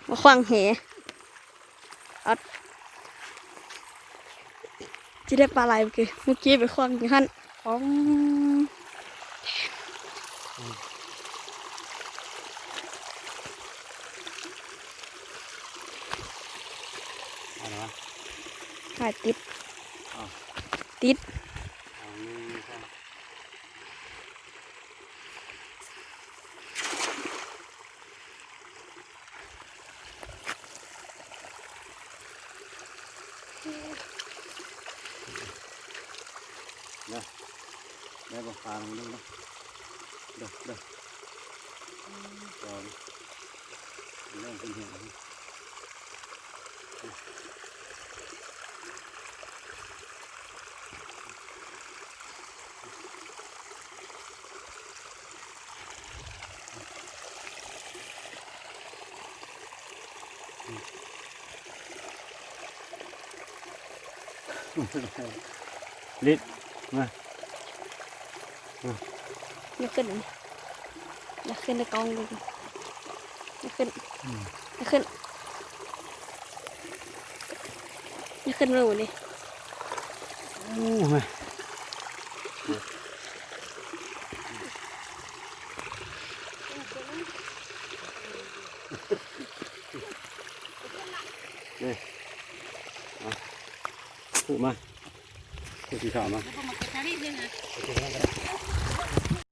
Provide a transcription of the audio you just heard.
มาขวางแหอัดจะได้ปลาไหลเมื่อกี้ไปขวางอยู่หั่นอ๋อถ่ายติดติดได้บอกปลาลงด้วยนะเด้อเด้อจอมเริ่มเป็นเห็นลิดมาอย่าขึ้นอย่าขึ้นในกองเลยอย่าขึ้นอย่าขึ้นอย่าขึ้นเลยเลยโอ้ยนี่พูดมาพูดสีขาวมา